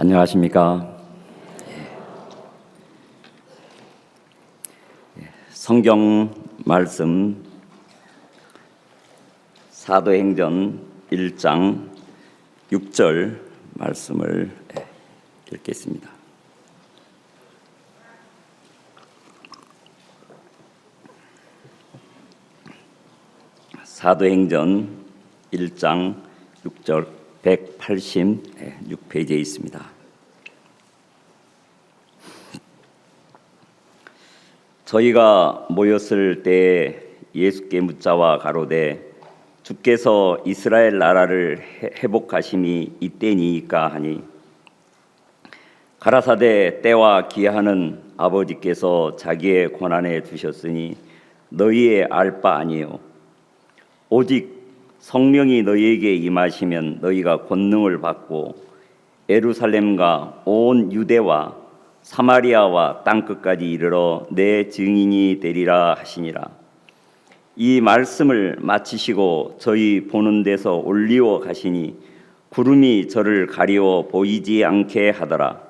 안녕하십니까. 성경 말씀 사도행전 1장 6절 말씀을 읽겠습니다. 사도행전 1장 6절 186페이지에 있습니다. 저희가 모였을 때 예수께 묻자와 가로되 주께서 이스라엘 나라를 회복하심이 이때니이까 하니 가라사대 때와 기하는 아버지께서 자기의 권한에 두셨으니 너희의 알 바 아니요 오직 성령이 너희에게 임하시면 너희가 권능을 받고 예루살렘과 온 유대와 사마리아와 땅끝까지 이르러 내 증인이 되리라 하시니라. 이 말씀을 마치시고 저희 보는 데서 올리워 가시니 구름이 저를 가리워 보이지 않게 하더라.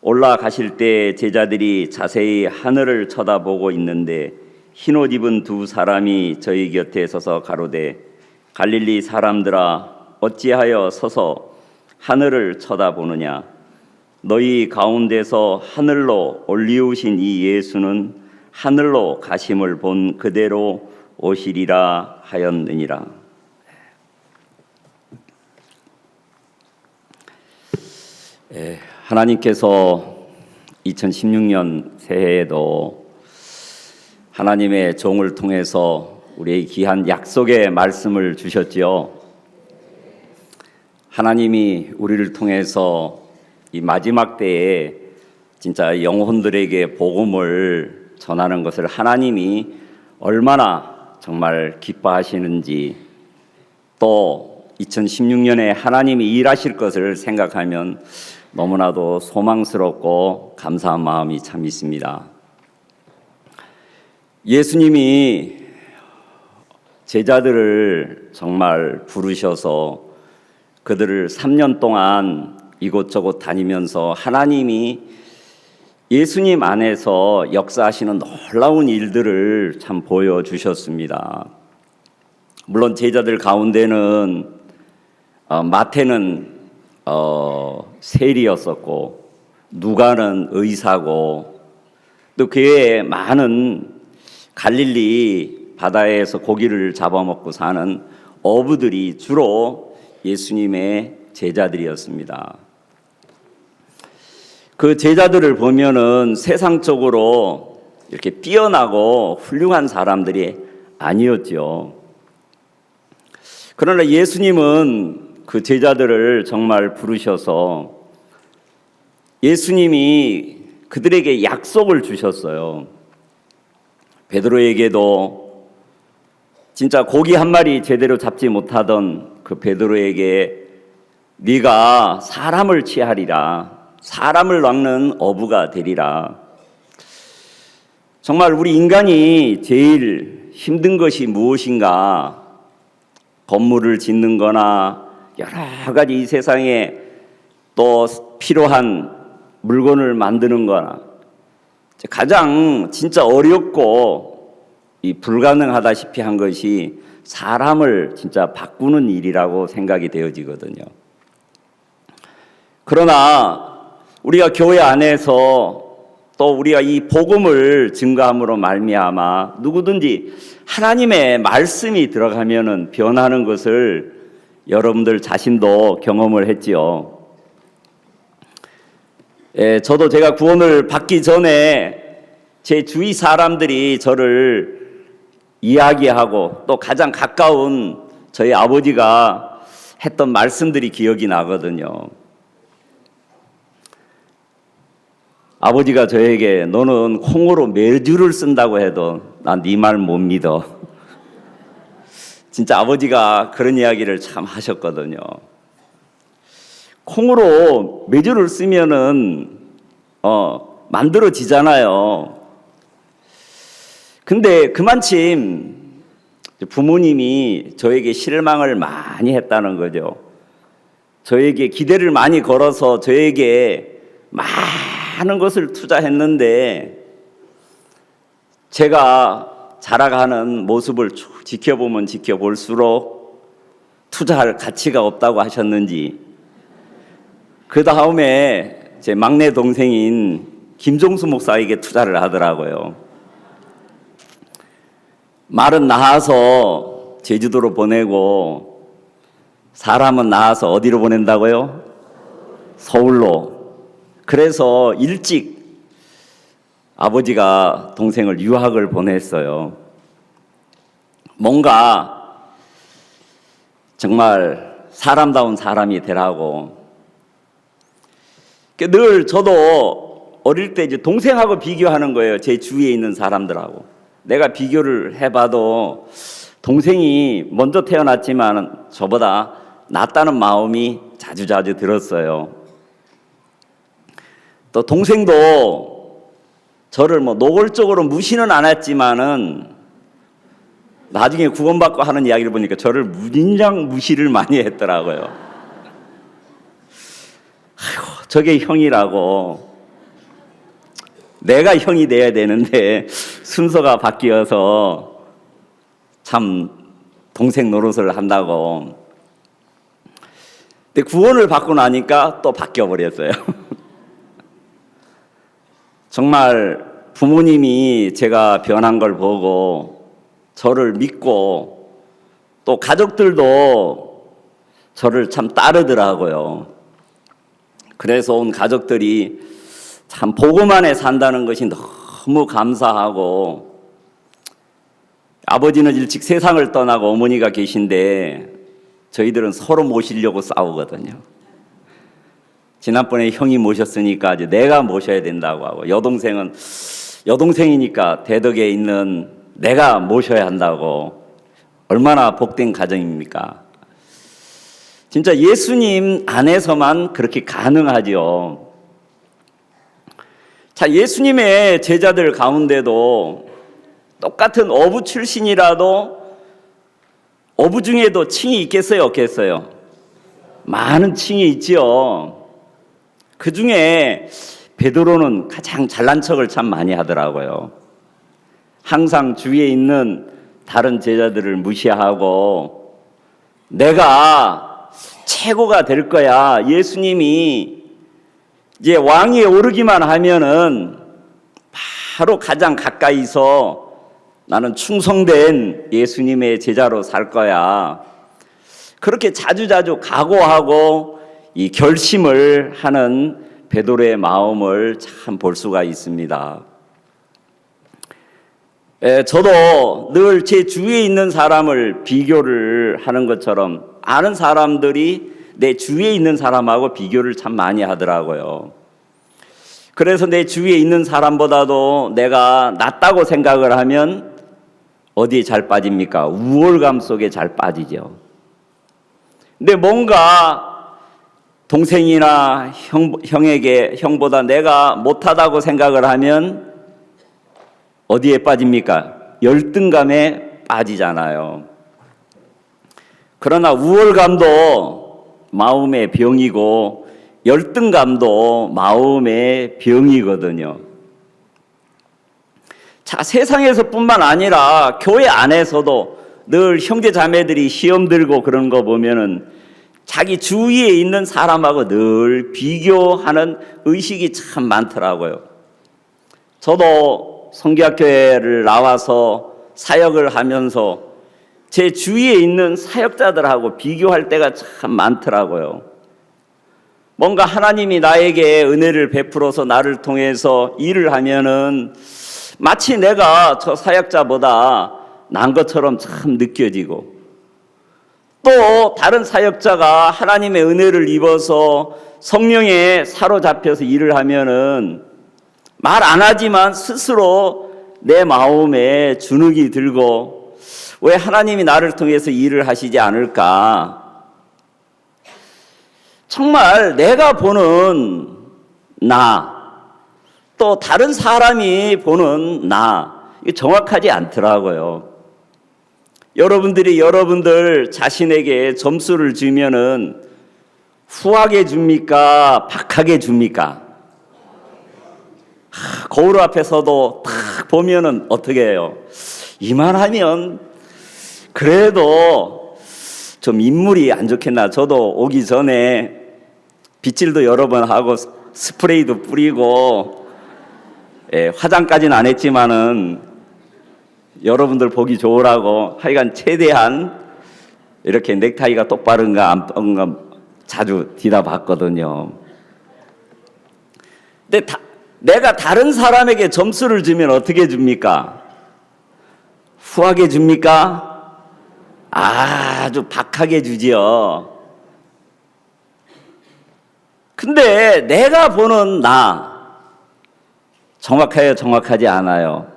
올라가실 때 제자들이 자세히 하늘을 쳐다보고 있는데 흰옷 입은 두 사람이 저희 곁에 서서 가로되 갈릴리 사람들아 어찌하여 서서 하늘을 쳐다보느냐. 너희 가운데서 하늘로 올리우신 이 예수는 하늘로 가심을 본 그대로 오시리라 하였느니라. 하나님께서 2016년 새해에도 하나님의 종을 통해서 우리의 귀한 약속의 말씀을 주셨지요. 하나님이 우리를 통해서 이 마지막 때에 진짜 영혼들에게 복음을 전하는 것을 하나님이 얼마나 정말 기뻐하시는지, 또 2016년에 하나님이 일하실 것을 생각하면 너무나도 소망스럽고 감사한 마음이 참 있습니다. 예수님이 제자들을 정말 부르셔서 그들을 3년 동안 이곳저곳 다니면서 하나님이 예수님 안에서 역사하시는 놀라운 일들을 참 보여주셨습니다. 물론 제자들 가운데는 마태는 세리였었고 누가는 의사고 또 그 외에 많은 갈릴리 바다에서 고기를 잡아먹고 사는 어부들이 주로 예수님의 제자들이었습니다. 그 제자들을 보면은 세상적으로 이렇게 뛰어나고 훌륭한 사람들이 아니었죠. 그러나 예수님은 그 제자들을 정말 부르셔서 예수님이 그들에게 약속을 주셨어요. 베드로에게도 진짜 고기 한 마리 제대로 잡지 못하던 그 베드로에게 네가 사람을 취하리라, 사람을 낚는 어부가 되리라. 정말 우리 인간이 제일 힘든 것이 무엇인가? 건물을 짓는 거나 여러 가지 이 세상에 또 필요한 물건을 만드는 거나 가장 진짜 어렵고 이 불가능하다시피 한 것이 사람을 진짜 바꾸는 일이라고 생각이 되어지거든요. 그러나 우리가 교회 안에서 또 우리가 이 복음을 증거함으로 말미암아 누구든지 하나님의 말씀이 들어가면은 변하는 것을 여러분들 자신도 경험을 했지요. 저도 제가 구원을 받기 전에 제 주위 사람들이 저를 이야기하고 또 가장 가까운 저희 아버지가 했던 말씀들이 기억이 나거든요. 아버지가 저에게 너는 콩으로 매주를 쓴다고 해도 난 네 말 못 믿어. 진짜 아버지가 그런 이야기를 참 하셨거든요. 콩으로 매주를 쓰면은 만들어지잖아요. 근데 그만큼 부모님이 저에게 실망을 많이 했다는 거죠. 저에게 기대를 많이 걸어서 저에게 많은 것을 투자했는데 제가 자라가는 모습을 쭉 지켜보면 지켜볼수록 투자할 가치가 없다고 하셨는지 그 다음에 제 막내 동생인 김종수 목사에게 투자를 하더라고요. 말은 낳아서 제주도로 보내고 사람은 낳아서 어디로 보낸다고요? 서울로. 그래서 일찍 아버지가 동생을 유학을 보냈어요. 뭔가 정말 사람다운 사람이 되라고. 늘 저도 어릴 때 이제 동생하고 비교하는 거예요. 제 주위에 있는 사람들하고. 내가 비교를 해봐도 동생이 먼저 태어났지만 저보다 낫다는 마음이 자주자주 들었어요. 또 동생도 저를 노골적으로 무시는 안 했지만은 나중에 구원받고 하는 이야기를 보니까 저를 무진장 무시를 많이 했더라고요. 아이고, 저게 형이라고. 내가 형이 돼야 되는데 순서가 바뀌어서 참 동생 노릇을 한다고. 근데 구원을 받고 나니까 또 바뀌어 버렸어요. 정말 부모님이 제가 변한 걸 보고 저를 믿고 또 가족들도 저를 참 따르더라고요. 그래서 온 가족들이 참 복음 안에 산다는 것이 너무 감사하고, 아버지는 일찍 세상을 떠나고 어머니가 계신데 저희들은 서로 모시려고 싸우거든요. 지난번에 형이 모셨으니까 이제 내가 모셔야 된다고 하고, 여동생이니까 대덕에 있는 내가 모셔야 한다고. 얼마나 복된 가정입니까? 진짜 예수님 안에서만 그렇게 가능하죠. 자, 예수님의 제자들 가운데도 똑같은 어부 출신이라도 어부 중에도 층이 있겠어요, 없겠어요? 많은 층이 있지요. 그 중에 베드로는 가장 잘난 척을 참 많이 하더라고요. 항상 주위에 있는 다른 제자들을 무시하고 내가 최고가 될 거야. 예수님이 이제 왕위에 오르기만 하면은 바로 가장 가까이서 나는 충성된 예수님의 제자로 살 거야. 그렇게 자주자주 각오하고 이 결심을 하는 베드로의 마음을 참 볼 수가 있습니다. 저도 늘 제 주위에 있는 사람을 비교를 하는 것처럼 아는 사람들이 내 주위에 있는 사람하고 비교를 참 많이 하더라고요. 그래서 내 주위에 있는 사람보다도 내가 낫다고 생각을 하면 어디에 잘 빠집니까? 우월감 속에 잘 빠지죠. 근데 뭔가 동생이나 형보다 내가 못하다고 생각을 하면 어디에 빠집니까? 열등감에 빠지잖아요. 그러나 우월감도 마음의 병이고 열등감도 마음의 병이거든요. 자, 세상에서뿐만 아니라 교회 안에서도 늘 형제 자매들이 시험 들고 그런 거 보면은 자기 주위에 있는 사람하고 늘 비교하는 의식이 참 많더라고요. 저도 성교학교회를 나와서 사역을 하면서 제 주위에 있는 사역자들하고 비교할 때가 참 많더라고요. 뭔가 하나님이 나에게 은혜를 베풀어서 나를 통해서 일을 하면은 마치 내가 저 사역자보다 난 것처럼 참 느껴지고, 또 다른 사역자가 하나님의 은혜를 입어서 성령에 사로잡혀서 일을 하면은 말 안 하지만 스스로 내 마음에 주눅이 들고 왜 하나님이 나를 통해서 일을 하시지 않을까? 정말 내가 보는 나, 또 다른 사람이 보는 나, 이게 정확하지 않더라고요. 여러분들이 여러분들 자신에게 점수를 주면은 후하게 줍니까? 박하게 줍니까? 거울 앞에서도 딱 보면은 어떻게 해요? 이만하면 그래도 좀 인물이 안 좋겠나. 저도 오기 전에 빗질도 여러 번 하고 스프레이도 뿌리고, 예, 화장까지는 안 했지만은 여러분들 보기 좋으라고 하여간 최대한 이렇게 넥타이가 똑바른가 안 똑바른가 자주 뒤다봤거든요. 근데 내가 다른 사람에게 점수를 주면 어떻게 줍니까? 후하게 줍니까? 아주 박하게 주지요. 근데 내가 보는 나 정확해요, 정확하지 않아요?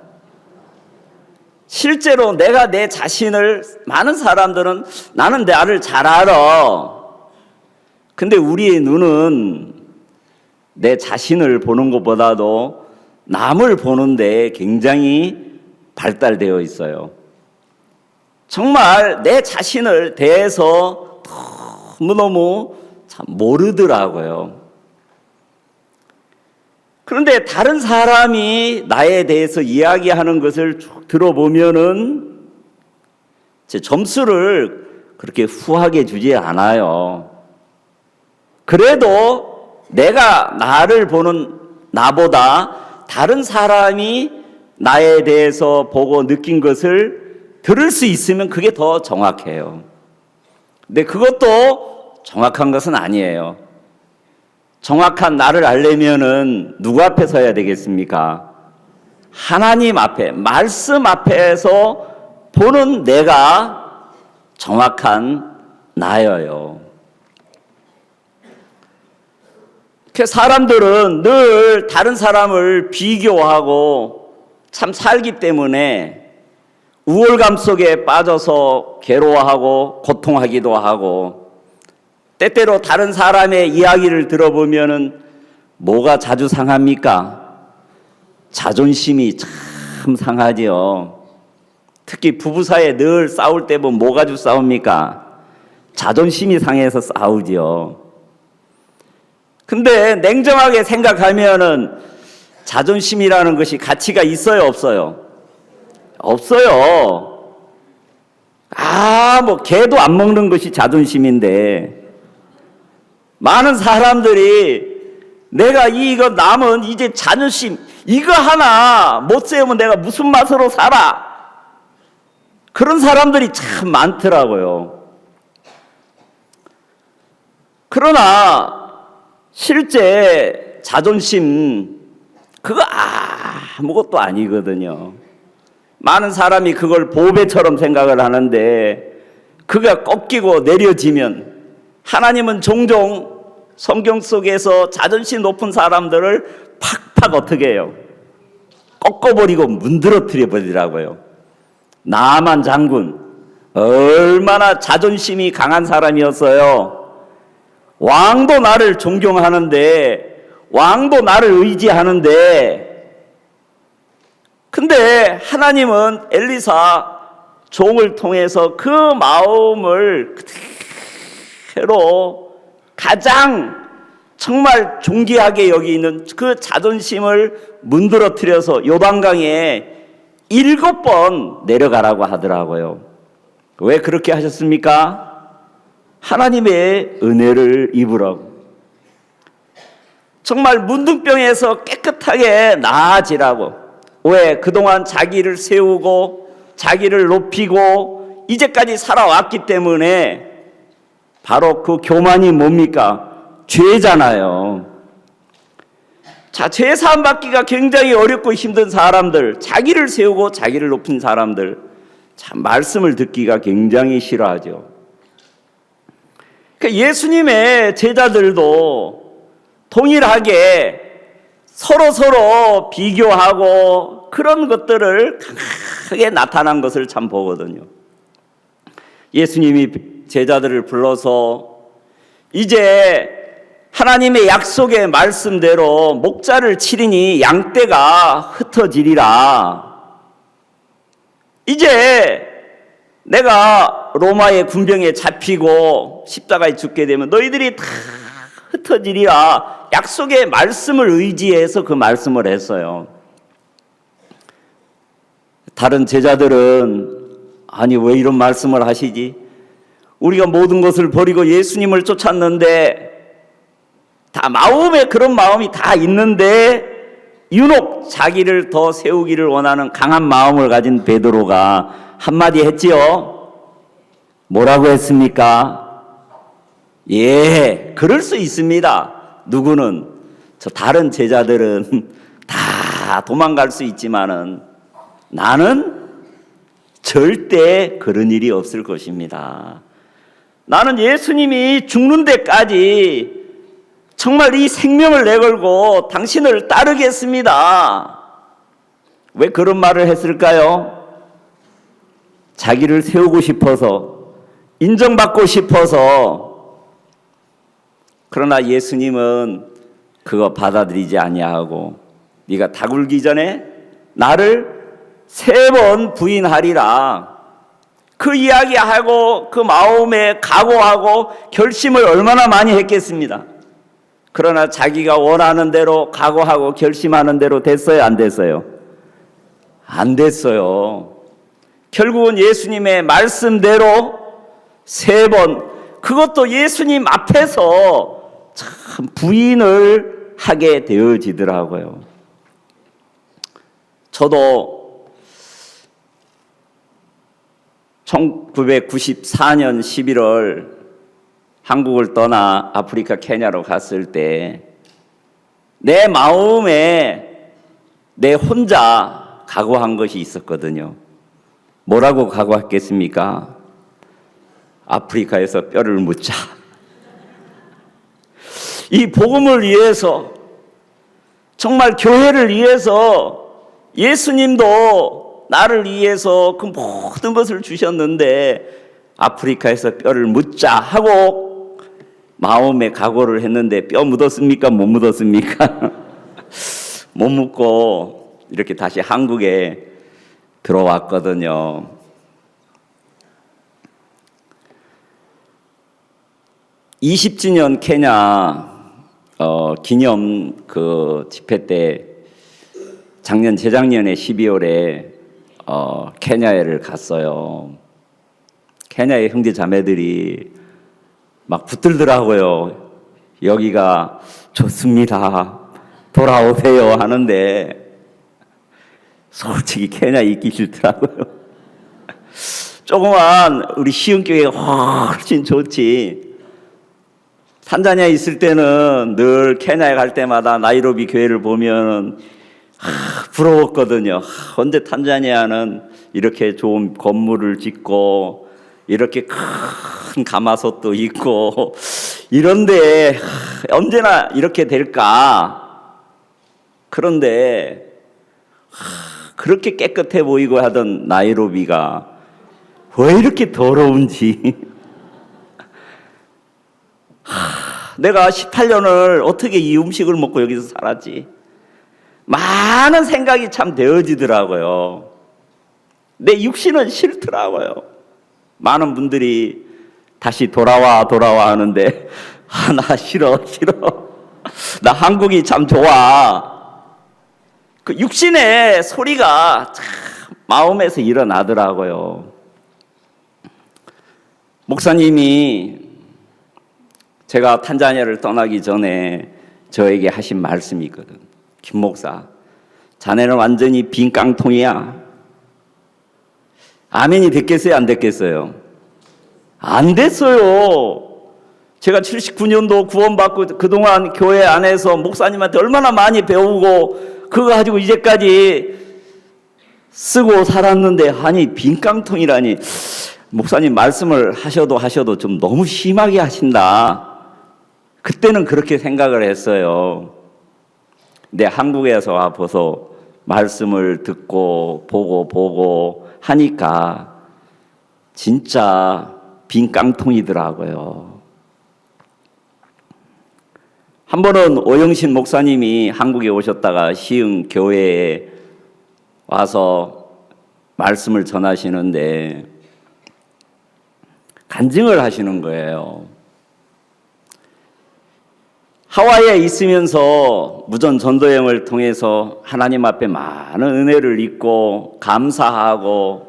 실제로 내가 내 자신을, 많은 사람들은 나는 나를 잘 알아. 근데 우리의 눈은 내 자신을 보는 것보다도 남을 보는데 굉장히 발달되어 있어요. 정말 내 자신을 대해서 너무너무 참 모르더라고요. 그런데 다른 사람이 나에 대해서 이야기하는 것을 쭉 들어보면은 제 점수를 그렇게 후하게 주지 않아요. 그래도 내가 나를 보는 나보다 다른 사람이 나에 대해서 보고 느낀 것을 들을 수 있으면 그게 더 정확해요. 근데 그것도 정확한 것은 아니에요. 정확한 나를 알려면은 누구 앞에 서야 되겠습니까? 하나님 앞에, 말씀 앞에서 보는 내가 정확한 나예요. 사람들은 늘 다른 사람을 비교하고 참 살기 때문에 우월감 속에 빠져서 괴로워하고 고통하기도 하고, 때때로 다른 사람의 이야기를 들어보면은 뭐가 자주 상합니까? 자존심이 참 상하지요. 특히 부부 사이에 늘 싸울 때 보면 뭐 가지고 싸웁니까? 자존심이 상해서 싸우지요. 근데 냉정하게 생각하면은 자존심이라는 것이 가치가 있어요, 없어요? 없어요. 뭐 개도 안 먹는 것이 자존심인데, 많은 사람들이 내가 이거 남은 이제 자존심 이거 하나 못 세우면 내가 무슨 맛으로 살아, 그런 사람들이 참 많더라고요. 그러나 실제 자존심 그거 아무것도 아니거든요. 많은 사람이 그걸 보배처럼 생각을 하는데, 그가 꺾이고 내려지면, 하나님은 종종 성경 속에서 자존심 높은 사람들을 팍팍 어떻게 해요? 꺾어버리고 문드러뜨려 버리더라고요. 나만 장군 얼마나 자존심이 강한 사람이었어요. 왕도 나를 존경하는데, 왕도 나를 의지하는데, 근데 하나님은 엘리사 종을 통해서 그 마음을 그대로 가장 정말 존귀하게 여기는 그 자존심을 문드러뜨려서 요단강에 7번 내려가라고 하더라고요. 왜 그렇게 하셨습니까? 하나님의 은혜를 입으라고. 정말 문둥병에서 깨끗하게 나아지라고. 왜? 그동안 자기를 세우고 자기를 높이고 이제까지 살아왔기 때문에, 바로 그 교만이 뭡니까? 죄잖아요. 자, 죄 사함 받기가 굉장히 어렵고 힘든 사람들, 자기를 세우고 자기를 높인 사람들, 참 말씀을 듣기가 굉장히 싫어하죠. 그러니까 예수님의 제자들도 동일하게 서로 비교하고 그런 것들을 강하게 나타난 것을 참 보거든요. 예수님이 제자들을 불러서 이제 하나님의 약속의 말씀대로 목자를 치리니 양떼가 흩어지리라. 이제 내가 로마의 군병에 잡히고 십자가에 죽게 되면 너희들이 다 흩어지리라 약속의 말씀을 의지해서 그 말씀을 했어요. 다른 제자들은 아니 왜 이런 말씀을 하시지? 우리가 모든 것을 버리고 예수님을 쫓았는데 다 마음에 그런 마음이 다 있는데 유독 자기를 더 세우기를 원하는 강한 마음을 가진 베드로가 한마디 했지요. 뭐라고 했습니까? 예, 그럴 수 있습니다. 누구는 저 다른 제자들은 다 도망갈 수 있지만은 나는 절대 그런 일이 없을 것입니다. 나는 예수님이 죽는 데까지 정말 이 생명을 내걸고 당신을 따르겠습니다. 왜 그런 말을 했을까요? 자기를 세우고 싶어서, 인정받고 싶어서. 그러나 예수님은 그거 받아들이지 아니하고 네가 다 굴기 전에 나를 3번 부인하리라. 그 이야기하고 그 마음에 각오하고 결심을 얼마나 많이 했겠습니다. 그러나 자기가 원하는 대로 각오하고 결심하는 대로 됐어요, 안 됐어요? 안 됐어요. 결국은 예수님의 말씀대로 3번, 그것도 예수님 앞에서 참 부인을 하게 되어지더라고요. 저도 1994년 11월 한국을 떠나 아프리카 케냐로 갔을 때 내 마음에 내 혼자 각오한 것이 있었거든요. 뭐라고 각오했겠습니까? 아프리카에서 뼈를 묻자. 이 복음을 위해서, 정말 교회를 위해서, 예수님도 나를 위해서 그 모든 것을 주셨는데 아프리카에서 뼈를 묻자 하고 마음에 각오를 했는데 뼈 묻었습니까? 못 묻었습니까? 못 묻고 이렇게 다시 한국에 들어왔거든요. 20주년 케냐 기념 그 집회 때 작년 재작년에 12월에 케냐를 갔어요. 케냐의 형제 자매들이 막 붙들더라고요. 여기가 좋습니다. 돌아오세요 하는데 솔직히 케냐 있기 싫더라고요. 조그만 우리 시흥교회가 훨씬 좋지. 탄자니아에 있을 때는 늘 케냐에 갈 때마다 나이로비 교회를 보면 부러웠거든요. 언제 탄자니아는 이렇게 좋은 건물을 짓고 이렇게 큰 가마솥도 있고 이런데 언제나 이렇게 될까? 그런데 그렇게 깨끗해 보이고 하던 나이로비가 왜 이렇게 더러운지. 내가 18년을 어떻게 이 음식을 먹고 여기서 살았지? 많은 생각이 참 되어지더라고요. 내 육신은 싫더라고요. 많은 분들이 다시 돌아와 하는데 나 싫어. 나 한국이 참 좋아. 그 육신의 소리가 참 마음에서 일어나더라고요. 목사님이 제가 탄자니아를 떠나기 전에 저에게 하신 말씀이 있거든. 김 목사, 자네는 완전히 빈 깡통이야. 아멘이 됐겠어요? 안 됐겠어요? 안 됐어요. 제가 79년도 구원받고 그동안 교회 안에서 목사님한테 얼마나 많이 배우고 그거 가지고 이제까지 쓰고 살았는데 아니 빈 깡통이라니. 목사님 말씀을 하셔도 좀 너무 심하게 하신다. 그때는 그렇게 생각을 했어요. 근데 한국에서 와서 말씀을 듣고 보고 하니까 진짜 빈 깡통이더라고요. 한 번은 오영신 목사님이 한국에 오셨다가 시흥 교회에 와서 말씀을 전하시는데 간증을 하시는 거예요. 하와이에 있으면서 무전 전도여행을 통해서 하나님 앞에 많은 은혜를 잊고 감사하고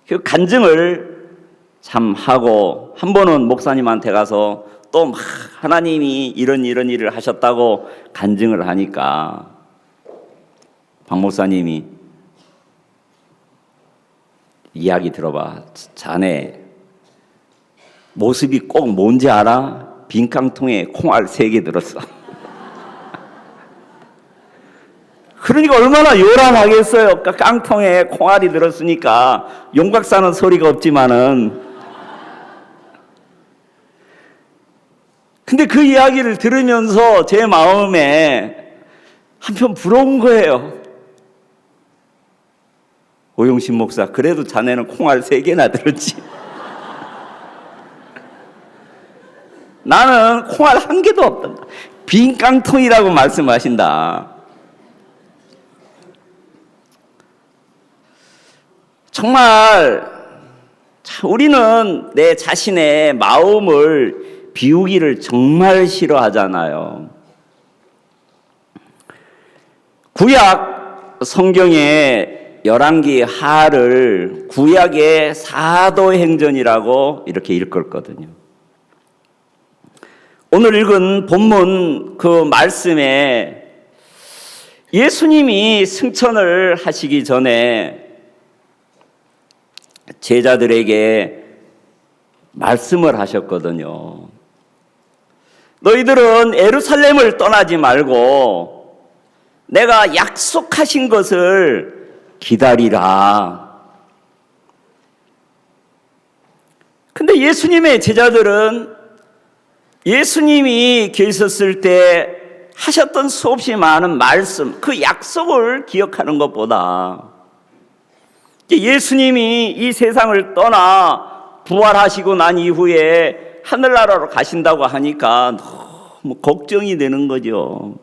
그 간증을 참 하고, 한 번은 목사님한테 가서 또 막 하나님이 이런 일을 하셨다고 간증을 하니까 박 목사님이 이야기 들어봐. 자네 모습이 꼭 뭔지 알아? 빈깡통에 콩알 3개 들었어. 그러니까 얼마나 요란하겠어요. 깡통에 콩알이 들었으니까 용각사는 소리가 없지만은. 근데 그 이야기를 들으면서 제 마음에 한편 부러운 거예요. 오용신 목사, 그래도 자네는 콩알 3개나 들었지. 나는 콩알 1개도 없단다. 빈 깡통이라고 말씀하신다. 정말 우리는 내 자신의 마음을 비우기를 정말 싫어하잖아요. 구약 성경의 열왕기 하를 구약의 사도행전이라고 이렇게 읽었거든요. 오늘 읽은 본문 그 말씀에 예수님이 승천을 하시기 전에 제자들에게 말씀을 하셨거든요. 너희들은 예루살렘을 떠나지 말고 내가 약속하신 것을 기다리라. 근데 예수님의 제자들은 예수님이 계셨을 때 하셨던 수없이 많은 말씀, 그 약속을 기억하는 것보다 예수님이 이 세상을 떠나 부활하시고 난 이후에 하늘나라로 가신다고 하니까 너무 걱정이 되는 거죠.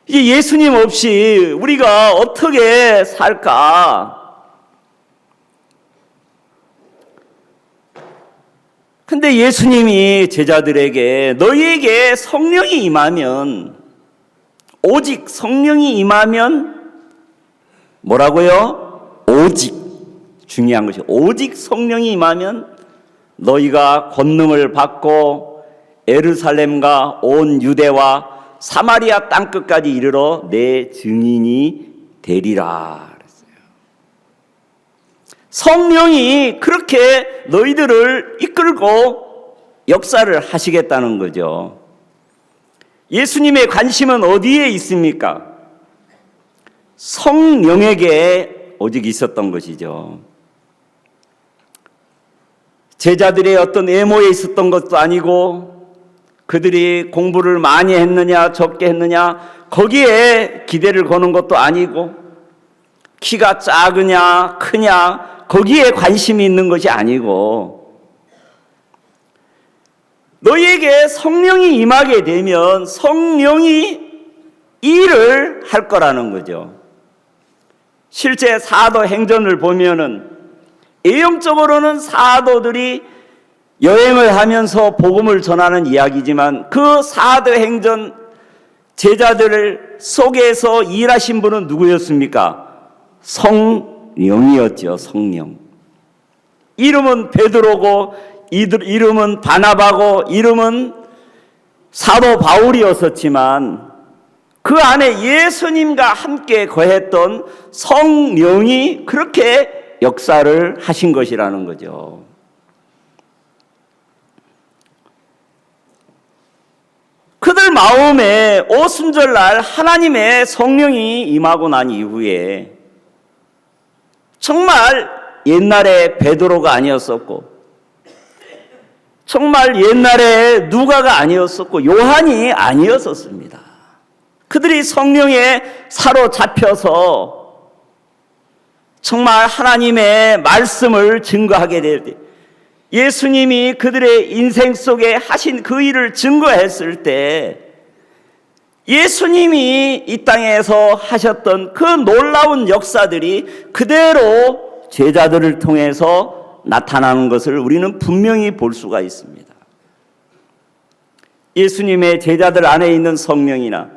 이제 예수님 없이 우리가 어떻게 살까? 근데 예수님이 제자들에게 너희에게 성령이 임하면, 오직 성령이 임하면 뭐라고요? 오직, 중요한 것이 오직 성령이 임하면 너희가 권능을 받고 예루살렘과 온 유대와 사마리아 땅끝까지 이르러 내 증인이 되리라 그랬어요. 성령이 그렇게 너희들을 이끌고 역사를 하시겠다는 거죠. 예수님의 관심은 어디에 있습니까? 성령에게 오직 있었던 것이죠. 제자들의 어떤 외모에 있었던 것도 아니고, 그들이 공부를 많이 했느냐 적게 했느냐 거기에 기대를 거는 것도 아니고, 키가 작으냐 크냐 거기에 관심이 있는 것이 아니고, 너희에게 성령이 임하게 되면 성령이 일을 할 거라는 거죠. 실제 사도행전을 보면은 예형적으로는 사도들이 여행을 하면서 복음을 전하는 이야기지만 그 사도행전 제자들 속에서 일하신 분은 누구였습니까? 성령이었죠. 성령. 이름은 베드로고 이름은 바나바고 이름은 사도 바울이었었지만 그 안에 예수님과 함께 거했던 성령이 그렇게 역사를 하신 것이라는 거죠. 그들 마음에 오순절날 하나님의 성령이 임하고 난 이후에 정말 옛날에 베드로가 아니었었고, 정말 옛날에 누가가 아니었었고, 요한이 아니었었습니다. 그들이 성령에 사로잡혀서 정말 하나님의 말씀을 증거하게 될 때, 예수님이 그들의 인생 속에 하신 그 일을 증거했을 때, 예수님이 이 땅에서 하셨던 그 놀라운 역사들이 그대로 제자들을 통해서 나타나는 것을 우리는 분명히 볼 수가 있습니다. 예수님의 제자들 안에 있는 성령이나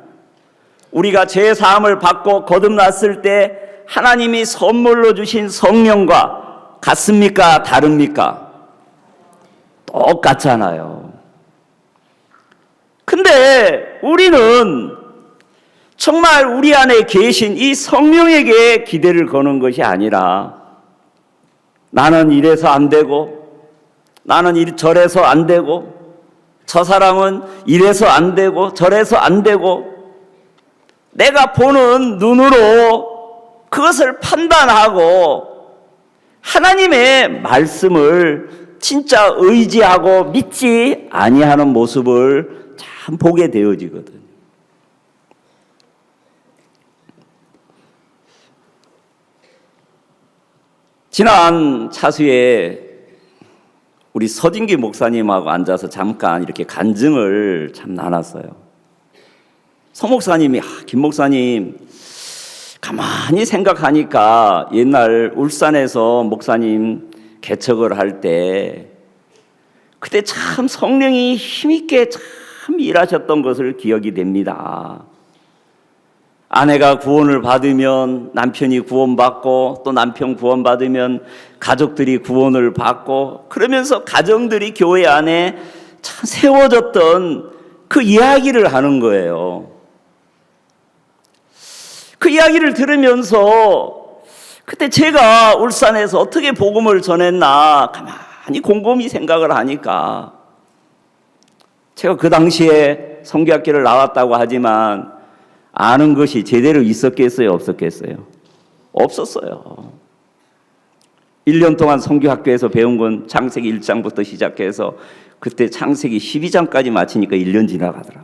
우리가 죄 사함을 받고 거듭났을 때 하나님이 선물로 주신 성령과 같습니까? 다릅니까? 똑같잖아요. 근데 우리는 정말 우리 안에 계신 이 성령에게 기대를 거는 것이 아니라 나는 이래서 안 되고 나는 저래서 안 되고 저 사람은 이래서 안 되고 저래서 안 되고 내가 보는 눈으로 그것을 판단하고 하나님의 말씀을 진짜 의지하고 믿지 아니하는 모습을 참 보게 되어지거든요. 지난 차수에 우리 서진기 목사님하고 앉아서 잠깐 이렇게 간증을 참 나눴어요. 서 목사님이 김 목사님 가만히 생각하니까 옛날 울산에서 목사님 개척을 할 때 그때 참 성령이 힘있게 참 일하셨던 것을 기억이 됩니다. 아내가 구원을 받으면 남편이 구원받고 또 남편 구원받으면 가족들이 구원을 받고 그러면서 가정들이 교회 안에 참 세워졌던 그 이야기를 하는 거예요. 그 이야기를 들으면서 그때 제가 울산에서 어떻게 복음을 전했나 가만히 곰곰이 생각을 하니까 제가 그 당시에 성교학교를 나왔다고 하지만 아는 것이 제대로 있었겠어요? 없었겠어요? 없었어요. 1년 동안 성교학교에서 배운 건 창세기 1장부터 시작해서 그때 창세기 12장까지 마치니까 1년 지나가더라.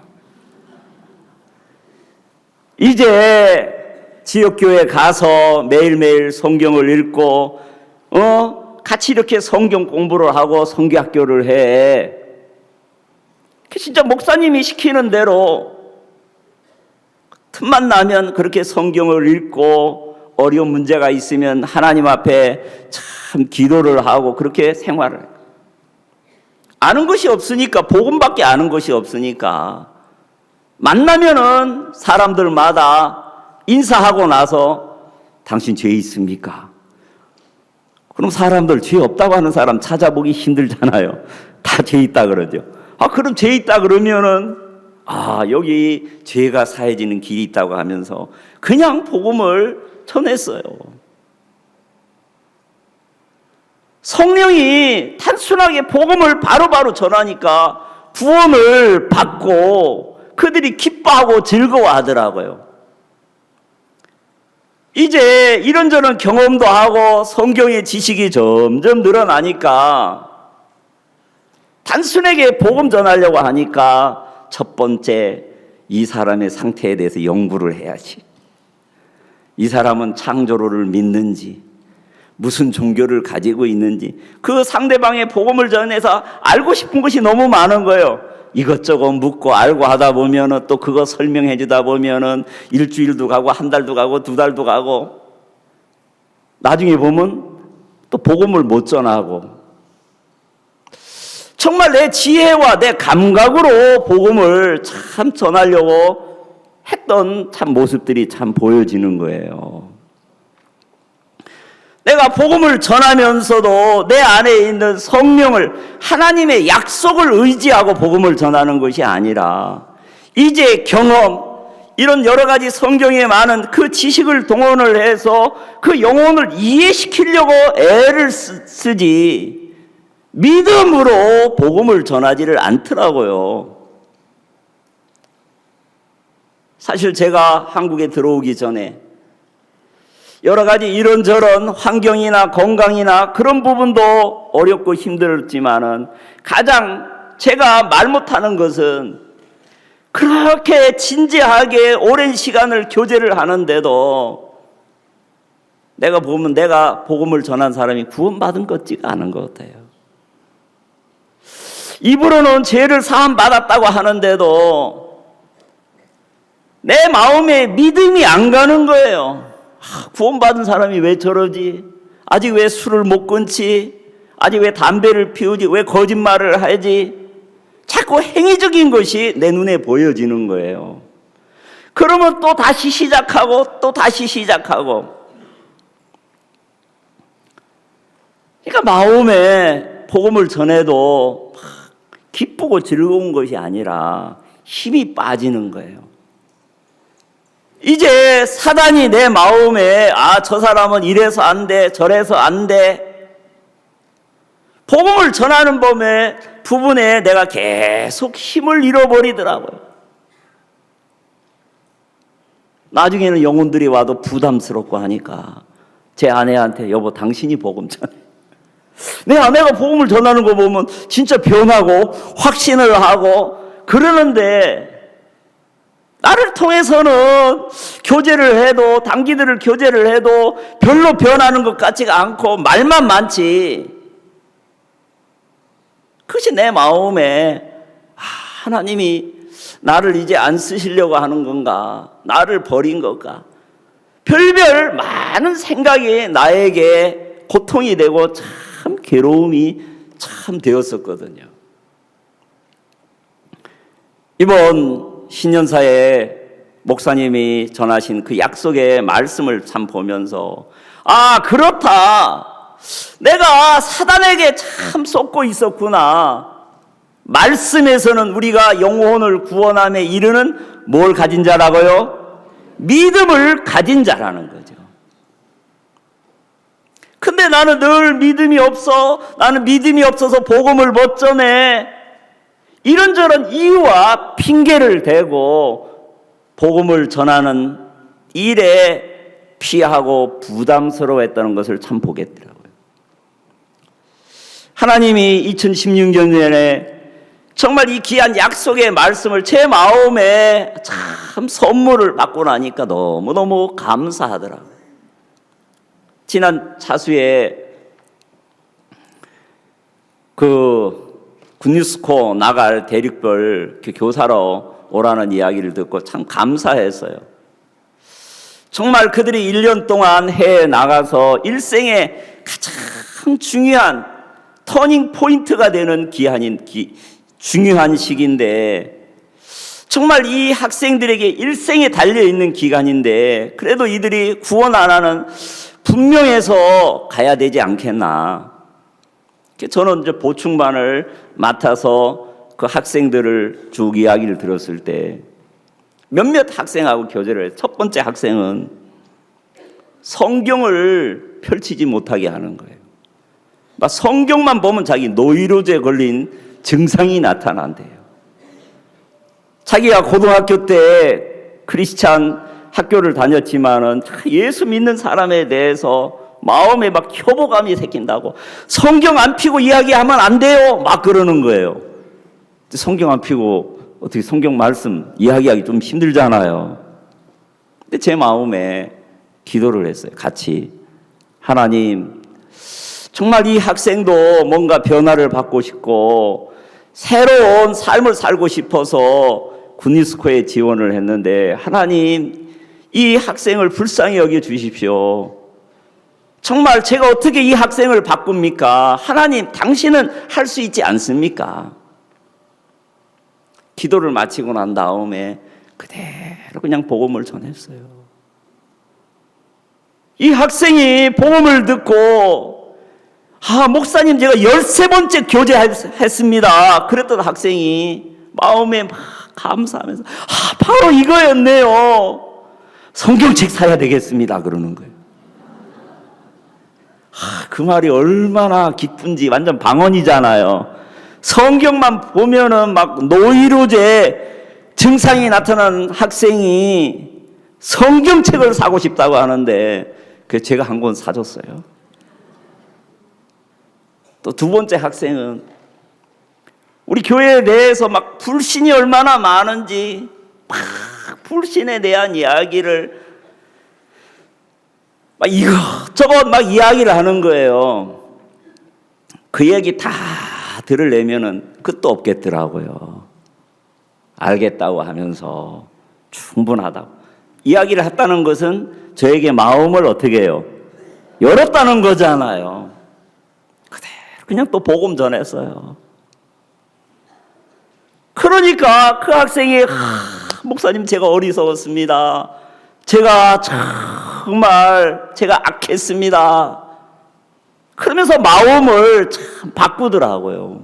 이제 지역교회 가서 매일매일 성경을 읽고 같이 이렇게 성경 공부를 하고 성교학교를 해. 진짜 목사님이 시키는 대로 틈만 나면 그렇게 성경을 읽고 어려운 문제가 있으면 하나님 앞에 참 기도를 하고 그렇게 생활을 해요. 아는 것이 없으니까 복음밖에 아는 것이 없으니까 만나면은 사람들마다 인사하고 나서 당신 죄 있습니까? 그럼 사람들 죄 없다고 하는 사람 찾아보기 힘들잖아요. 다 죄 있다 그러죠. 그럼 죄 있다 그러면은 여기 죄가 사해지는 길이 있다고 하면서 그냥 복음을 전했어요. 성령이 단순하게 복음을 바로바로 전하니까 구원을 받고 그들이 기뻐하고 즐거워하더라고요. 이제 이런저런 경험도 하고 성경의 지식이 점점 늘어나니까 단순하게 복음 전하려고 하니까 첫 번째 이 사람의 상태에 대해서 연구를 해야지. 이 사람은 창조로를 믿는지 무슨 종교를 가지고 있는지 그 상대방의 복음을 전해서 알고 싶은 것이 너무 많은 거예요. 이것저것 묻고 알고 하다 보면은 또 그거 설명해 주다 보면은 일주일도 가고 한 달도 가고 두 달도 가고 나중에 보면 또 복음을 못 전하고 정말 내 지혜와 내 감각으로 복음을 참 전하려고 했던 참 모습들이 참 보여지는 거예요. 내가 복음을 전하면서도 내 안에 있는 성령을 하나님의 약속을 의지하고 복음을 전하는 것이 아니라 이제 경험 이런 여러 가지 성경에 많은 그 지식을 동원을 해서 그 영혼을 이해시키려고 애를 쓰지 믿음으로 복음을 전하지를 않더라고요. 사실 제가 한국에 들어오기 전에 여러 가지 이런저런 환경이나 건강이나 그런 부분도 어렵고 힘들었지만은 가장 제가 말 못하는 것은 그렇게 진지하게 오랜 시간을 교제를 하는데도 내가 보면 내가 복음을 전한 사람이 구원받은 것 같지가 않은 것 같아요. 입으로는 죄를 사함 받았다고 하는데도 내 마음에 믿음이 안 가는 거예요. 구원받은 사람이 왜 저러지? 아직 왜 술을 못 끊지? 아직 왜 담배를 피우지? 왜 거짓말을 하지? 자꾸 행위적인 것이 내 눈에 보여지는 거예요. 그러면 또 다시 시작하고 또 다시 시작하고. 그러니까 마음에 복음을 전해도 기쁘고 즐거운 것이 아니라 힘이 빠지는 거예요. 이제 사단이 내 마음에 저 사람은 이래서 안 돼, 저래서 안 돼. 복음을 전하는 부분에 내가 계속 힘을 잃어버리더라고요. 나중에는 영혼들이 와도 부담스럽고 하니까 제 아내한테 여보 당신이 복음 전해. 내 아내가 복음을 전하는 거 보면 진짜 변하고 확신을 하고 그러는데 나를 통해서는 교제를 해도 단기들을 교제를 해도 별로 변하는 것 같지가 않고 말만 많지. 그것이 내 마음에 하나님이 나를 이제 안 쓰시려고 하는 건가? 나를 버린 건가? 별별 많은 생각이 나에게 고통이 되고 참 괴로움이 참 되었었거든요. 이번 신년사에 목사님이 전하신 그 약속의 말씀을 참 보면서 그렇다. 내가 사단에게 참 속고 있었구나. 말씀에서는 우리가 영혼을 구원함에 이르는 뭘 가진 자라고요? 믿음을 가진 자라는 거죠. 근데 나는 늘 믿음이 없어. 나는 믿음이 없어서 복음을 못 전해. 이런저런 이유와 핑계를 대고 복음을 전하는 일에 피하고 부담스러워했다는 것을 참 보겠더라고요. 하나님이 2016년에 정말 이 귀한 약속의 말씀을 제 마음에 참 선물을 받고 나니까 너무너무 감사하더라고요. 지난 차수에 군유스코 나갈 대륙별 교사로 오라는 이야기를 듣고 참 감사했어요. 정말 그들이 1년 동안 해외에 나가서 일생에 가장 중요한 터닝 포인트가 되는 중요한 시기인데 정말 이 학생들에게 일생에 달려있는 기간인데 그래도 이들이 구원 안 하는 분명해서 가야 되지 않겠나. 저는 이제 보충반을 맡아서 그 학생들을 쭉 이야기를 들었을 때 몇몇 학생하고 교제를 해요. 첫 번째 학생은 성경을 펼치지 못하게 하는 거예요. 막 성경만 보면 자기 노이로제에 걸린 증상이 나타난대요. 자기가 고등학교 때 크리스찬 학교를 다녔지만은 예수 믿는 사람에 대해서 마음에 막 혐오감이 생긴다고 성경 안 펴고 이야기하면 안 돼요 막 그러는 거예요. 성경 안 펴고 어떻게 성경 말씀 이야기하기 좀 힘들잖아요. 근데 제 마음에 기도를 했어요. 같이 하나님 정말 이 학생도 뭔가 변화를 받고 싶고 새로운 삶을 살고 싶어서 군유스코에 지원을 했는데 하나님 이 학생을 불쌍히 여겨 주십시오. 정말 제가 어떻게 이 학생을 바꿉니까? 하나님 당신은 할 수 있지 않습니까? 기도를 마치고 난 다음에 그대로 그냥 복음을 전했어요. 이 학생이 복음을 듣고 목사님 제가 13번째 교제했습니다. 그랬던 학생이 마음에 막 감사하면서 바로 이거였네요. 성경책 사야 되겠습니다. 그러는 거예요. 그 말이 얼마나 기쁜지 완전 방언이잖아요. 성경만 보면은 막 노이로제 증상이 나타난 학생이 성경책을 사고 싶다고 하는데 그래서 제가 한 권 사줬어요. 또 두 번째 학생은 우리 교회에 대해서 막 불신이 얼마나 많은지 막 불신에 대한 이야기를 막 이것저것 막 이야기를 하는 거예요. 그 얘기 다 들으려면은 끝도 없겠더라고요. 알겠다고 하면서 충분하다고 이야기를 했다는 것은 저에게 마음을 어떻게 해요? 열었다는 거잖아요. 그대로 그냥 또 복음 전했어요. 그러니까 그 학생이 목사님 제가 어리석었습니다. 제가 정말 제가 악했습니다. 그러면서 마음을 참 바꾸더라고요.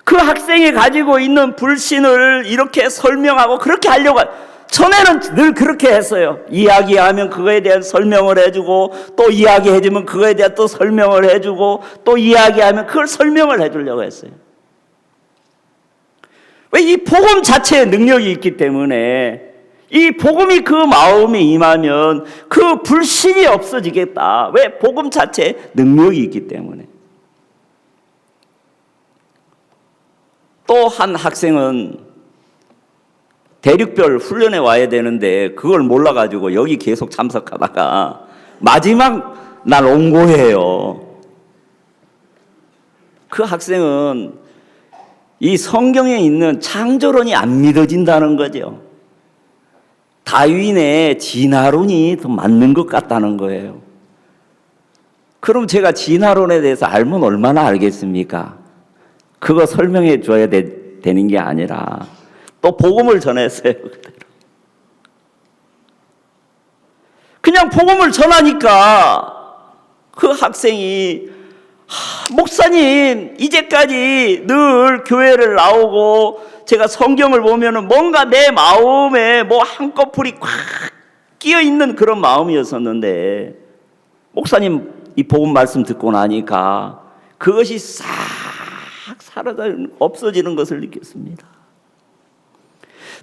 그 학생이 가지고 있는 불신을 이렇게 설명하고 그렇게 하려고 전에는 늘 그렇게 했어요. 이야기하면 그거에 대한 설명을 해주고 또 이야기해주면 그거에 대한 또 설명을 해주고 또 이야기하면 그걸 설명을 해주려고 했어요. 왜? 이 복음 자체에 능력이 있기 때문에 이 복음이 그 마음에 임하면 그 불신이 없어지겠다. 왜? 복음 자체에 능력이 있기 때문에. 또 한 학생은 대륙별 훈련에 와야 되는데 그걸 몰라가지고 여기 계속 참석하다가 마지막 날 온 거예요. 그 학생은 이 성경에 있는 창조론이 안 믿어진다는 거죠. 다윈의 진화론이 더 맞는 것 같다는 거예요. 그럼 제가 진화론에 대해서 알면 얼마나 알겠습니까? 그거 설명해 줘야 되는 게 아니라 또 복음을 전했어요. 그냥 복음을 전하니까 그 학생이 목사님 이제까지 늘 교회를 나오고 제가 성경을 보면은 뭔가 내 마음에 뭐 한꺼풀이 꽉 끼어 있는 그런 마음이었었는데 목사님 이 복음 말씀 듣고 나니까 그것이 싹 사라져 없어지는 것을 느꼈습니다.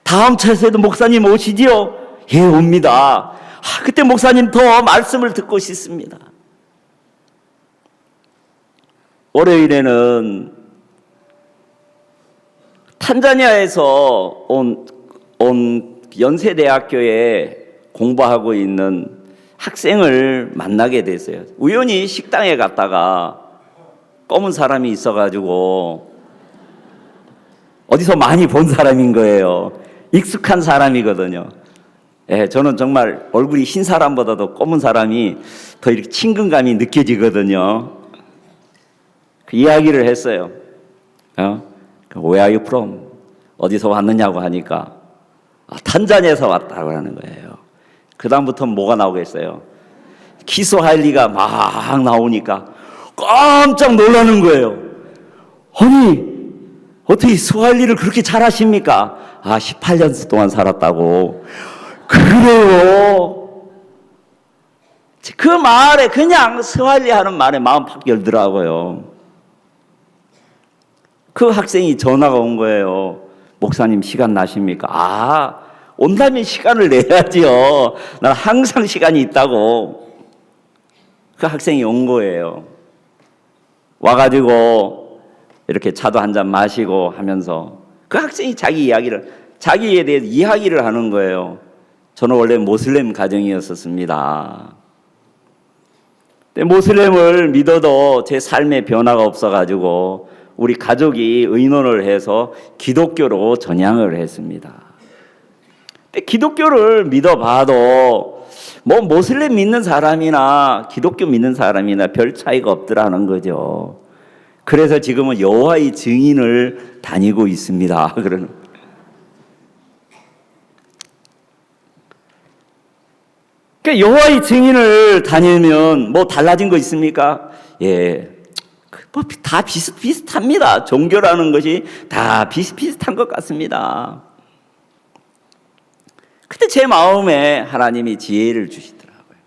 다음 차에도 목사님 오시지요? 예, 옵니다. 그때 목사님 더 말씀을 듣고 싶습니다. 월요일에는 탄자니아에서 온 연세대학교에 공부하고 있는 학생을 만나게 됐어요. 우연히 식당에 갔다가 검은 사람이 있어가지고 어디서 많이 본 사람인 거예요. 익숙한 사람이거든요. 예, 저는 정말 얼굴이 흰 사람보다도 검은 사람이 더 이렇게 친근감이 느껴지거든요. 그 이야기를 했어요. Where are you from? 어디서 왔느냐고 하니까 탄자니아에서 왔다고 하는 거예요. 그 다음부터 뭐가 나오겠어요? 키스와일리가 막 나오니까 깜짝 놀라는 거예요. 아니 어떻게 스와일리를 그렇게 잘하십니까? 18년 동안 살았다고. 그래요. 그 말에 그냥 스와일리 하는 말에 마음 팍 열더라고요. 그 학생이 전화가 온 거예요. 목사님 시간 나십니까? 온다면 시간을 내야지요. 난 항상 시간이 있다고. 그 학생이 온 거예요. 와가지고 이렇게 차도 한잔 마시고 하면서 그 학생이 자기에 대해 이야기를 하는 거예요. 저는 원래 모슬렘 가정이었었습니다. 모슬렘을 믿어도 제 삶에 변화가 없어가지고 우리 가족이 의논을 해서 기독교로 전향을 했습니다. 근데 기독교를 믿어봐도 뭐 모슬렘 믿는 사람이나 기독교 믿는 사람이나 별 차이가 없더라는 거죠. 그래서 지금은 여호와의 증인을 다니고 있습니다. 그러는. 그러니까 여호와의 증인을 다니면 뭐 달라진 거 있습니까? 예, 뭐 다 비슷비슷합니다. 종교라는 것이 다 비슷비슷한 것 같습니다. 그때 제 마음에 하나님이 지혜를 주시더라고요.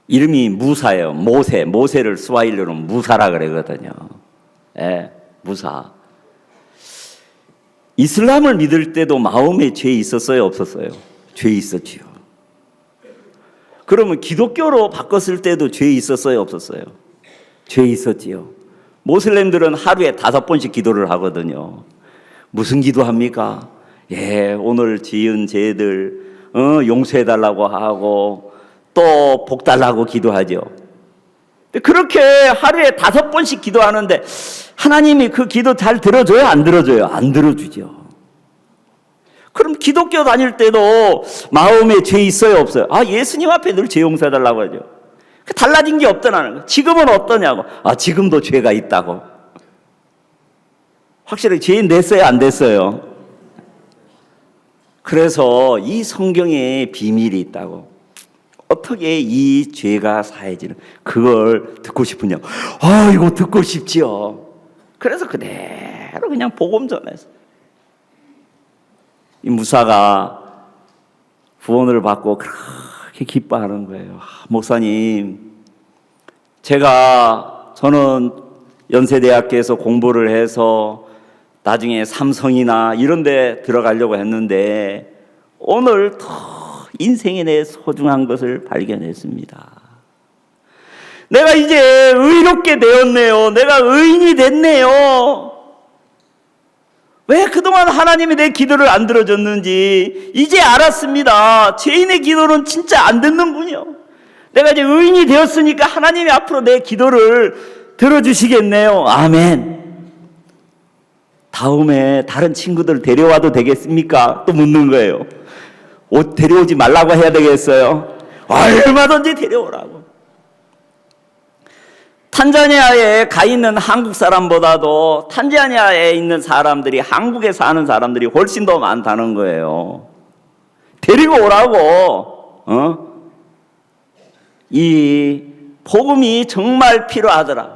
이름이 무사예요. 모세를 스와힐리로는 무사라 그러거든요. 예, 무사. 이슬람을 믿을 때도 마음에 죄 있었어요, 없었어요? 죄 있었지요. 그러면 기독교로 바꿨을 때도 죄 있었어요, 없었어요? 죄 있었지요. 모슬렘들은 하루에 5번씩 기도를 하거든요. 무슨 기도합니까? 예, 오늘 지은 죄들 용서해달라고 하고 또 복 달라고 기도하죠. 그렇게 하루에 5번씩 기도하는데 하나님이 그 기도 잘 들어줘요? 안 들어줘요? 안 들어주죠. 그럼 기독교 다닐 때도 마음에 죄 있어요, 없어요? 예수님 앞에 늘 죄 용서해달라고 하죠. 달라진 게 없더라는 거예요. 지금은 어떠냐고. 지금도 죄가 있다고. 확실히 죄인 됐어요, 안 됐어요? 그래서 이 성경에 비밀이 있다고. 어떻게 이 죄가 사해지는, 그걸 듣고 싶으냐고. 이거 듣고 싶지요. 그래서 그대로 그냥 복음 전해서. 이 무사가 구원을 받고 그렇게 기뻐하는 거예요. 목사님, 저는 연세대학교에서 공부를 해서 나중에 삼성이나 이런 데 들어가려고 했는데 오늘 더 인생에 내 소중한 것을 발견했습니다. 내가 이제 의롭게 되었네요. 내가 의인이 됐네요. 왜 그동안 하나님이 내 기도를 안 들어줬는지 이제 알았습니다. 죄인의 기도는 진짜 안 듣는군요. 내가 이제 의인이 되었으니까 하나님이 앞으로 내 기도를 들어주시겠네요. 아멘. 다음에 다른 친구들 데려와도 되겠습니까? 또 묻는 거예요. 옷 데려오지 말라고 해야 되겠어요? 얼마든지 데려오라고. 탄자니아에 가 있는 한국 사람보다도 탄자니아에 있는 사람들이 한국에 사는 사람들이 훨씬 더 많다는 거예요. 데리고 오라고. 이 복음이 정말 필요하더라.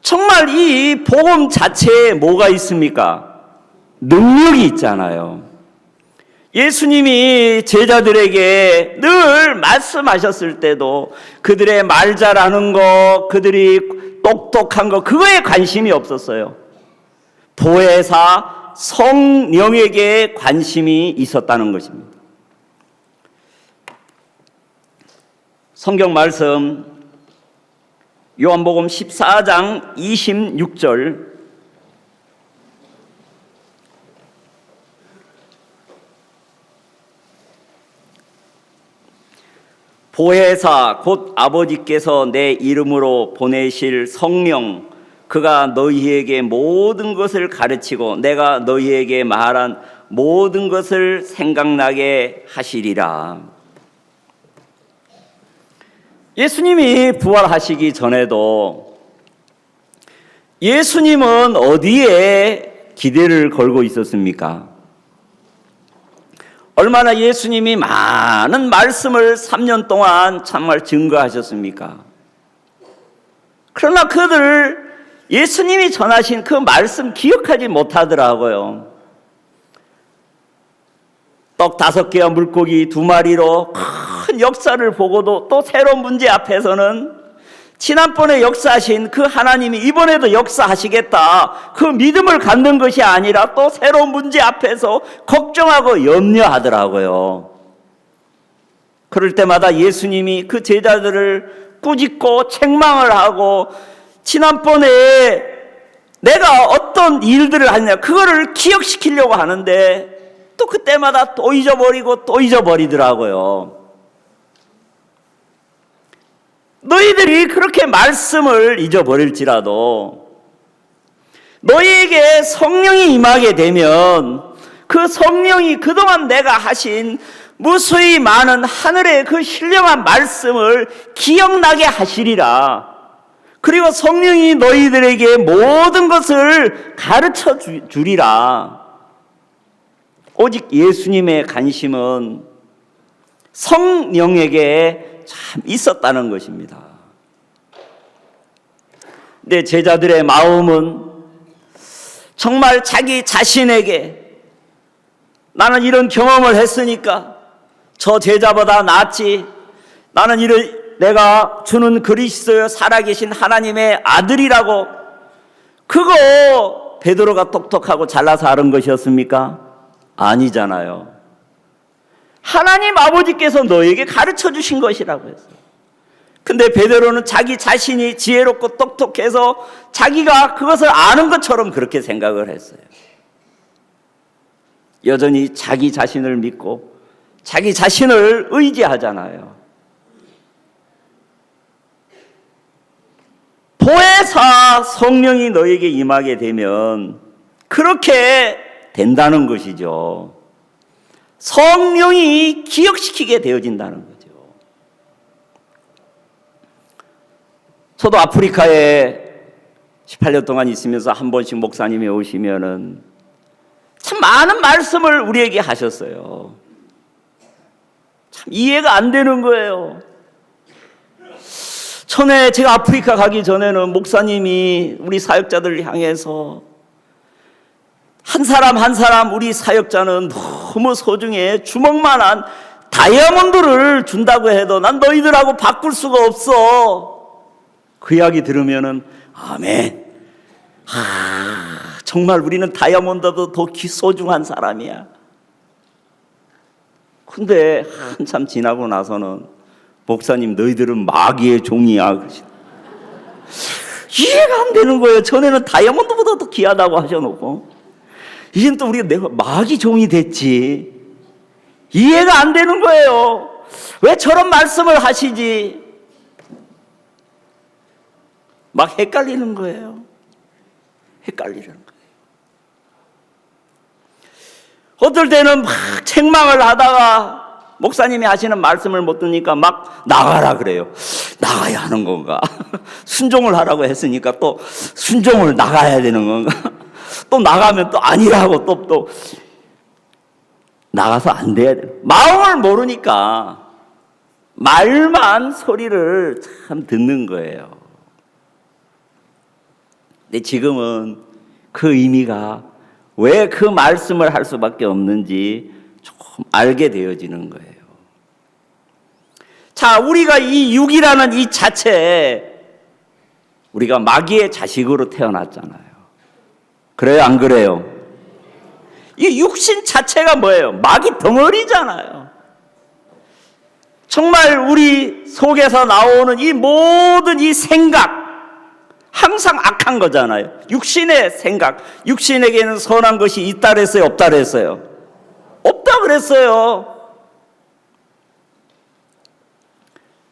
정말 이 복음 자체에 뭐가 있습니까? 능력이 있잖아요. 예수님이 제자들에게 늘 말씀하셨을 때도 그들의 말 잘하는 거, 그들이 똑똑한 거, 그거에 관심이 없었어요. 보혜사 성령에게 관심이 있었다는 것입니다. 성경 말씀 요한복음 14장 26절, 보혜사 곧 아버지께서 내 이름으로 보내실 성령, 그가 너희에게 모든 것을 가르치고 내가 너희에게 말한 모든 것을 생각나게 하시리라. 예수님이 부활하시기 전에도 예수님은 어디에 기대를 걸고 있었습니까? 얼마나 예수님이 많은 말씀을 3년 동안 정말 증거하셨습니까? 그러나 그들 예수님이 전하신 그 말씀 기억하지 못하더라고요. 떡 5개와 물고기 2마리로 큰 역사를 보고도 또 새로운 문제 앞에서는 지난번에 역사하신 그 하나님이 이번에도 역사하시겠다, 그 믿음을 갖는 것이 아니라 또 새로운 문제 앞에서 걱정하고 염려하더라고요. 그럴 때마다 예수님이 그 제자들을 꾸짖고 책망을 하고 지난번에 내가 어떤 일들을 하느냐 그거를 기억시키려고 하는데 또 그때마다 또 잊어버리고 또 잊어버리더라고요. 너희들이 그렇게 말씀을 잊어버릴지라도 너희에게 성령이 임하게 되면 그 성령이 그동안 내가 하신 무수히 많은 하늘의 그 신령한 말씀을 기억나게 하시리라. 그리고 성령이 너희들에게 모든 것을 가르쳐 주리라. 오직 예수님의 관심은 성령에게 참 있었다는 것입니다. 근데 제자들의 마음은 정말 자기 자신에게 나는 이런 경험을 했으니까 저 제자보다 낫지, 나는 내가 주는 그리스도여 살아계신 하나님의 아들이라고, 그거 베드로가 똑똑하고 잘나서 하는 것이었습니까? 아니잖아요. 하나님 아버지께서 너에게 가르쳐 주신 것이라고 했어요. 근데 베드로는 자기 자신이 지혜롭고 똑똑해서 자기가 그것을 아는 것처럼 그렇게 생각을 했어요. 여전히 자기 자신을 믿고 자기 자신을 의지하잖아요. 보혜사 성령이 너에게 임하게 되면 그렇게 된다는 것이죠. 성령이 기억시키게 되어진다는 거죠. 저도 아프리카에 18년 동안 있으면서 한 번씩 목사님이 오시면은 참 많은 말씀을 우리에게 하셨어요. 참 이해가 안 되는 거예요. 전에 제가 아프리카 가기 전에는 목사님이 우리 사역자들을 향해서 한 사람 한 사람 우리 사역자는 너무 소중해, 주먹만한 다이아몬드를 준다고 해도 난 너희들하고 바꿀 수가 없어. 그 이야기 들으면은 아멘. 정말 우리는 다이아몬드도 더 소중한 사람이야. 근데 한참 지나고 나서는 목사님 너희들은 마귀의 종이야. 이해가 안 되는 거예요. 전에는 다이아몬드보다 더 귀하다고 하셔놓고 이젠 또 우리가 내가 마귀 종이 됐지. 이해가 안 되는 거예요. 왜 저런 말씀을 하시지? 막 헷갈리는 거예요. 헷갈리는 거예요. 어떨 때는 막 책망을 하다가 목사님이 하시는 말씀을 못 듣니까 막 나가라 그래요. 나가야 하는 건가? 순종을 하라고 했으니까 또 순종을 나가야 되는 건가? 또 나가면 또 아니라고 또 나가서 안 돼야 돼. 마음을 모르니까 말만 소리를 참 듣는 거예요. 근데 지금은 그 의미가 왜 그 말씀을 할 수밖에 없는지 조금 알게 되어지는 거예요. 자, 우리가 이 육이라는 이 자체에 우리가 마귀의 자식으로 태어났잖아요. 그래요, 안 그래요? 이 육신 자체가 뭐예요? 마귀 덩어리잖아요. 정말 우리 속에서 나오는 이 모든 이 생각 항상 악한 거잖아요. 육신의 생각, 육신에게는 선한 것이 있다 그랬어요, 없다 그랬어요? 없다 그랬어요.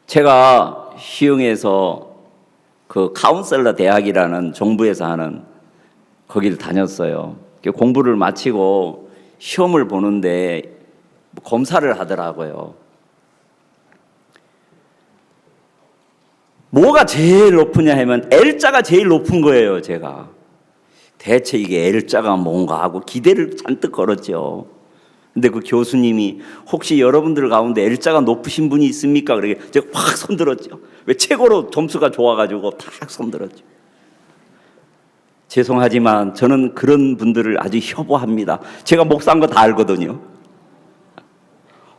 제가 시흥에서 그 카운셀러 대학이라는 정부에서 하는 거기를 다녔어요. 공부를 마치고 시험을 보는데 검사를 하더라고요. 뭐가 제일 높으냐 하면 L자가 제일 높은 거예요. 제가 대체 이게 L자가 뭔가 하고 기대를 잔뜩 걸었죠. 근데 그 교수님이 혹시 여러분들 가운데 L자가 높으신 분이 있습니까? 그러게 제가 확 손들었죠. 왜 최고로 점수가 좋아가지고 탁 손들었죠. 죄송하지만 저는 그런 분들을 아주 혐오합니다. 제가 목사한 거 다 알거든요.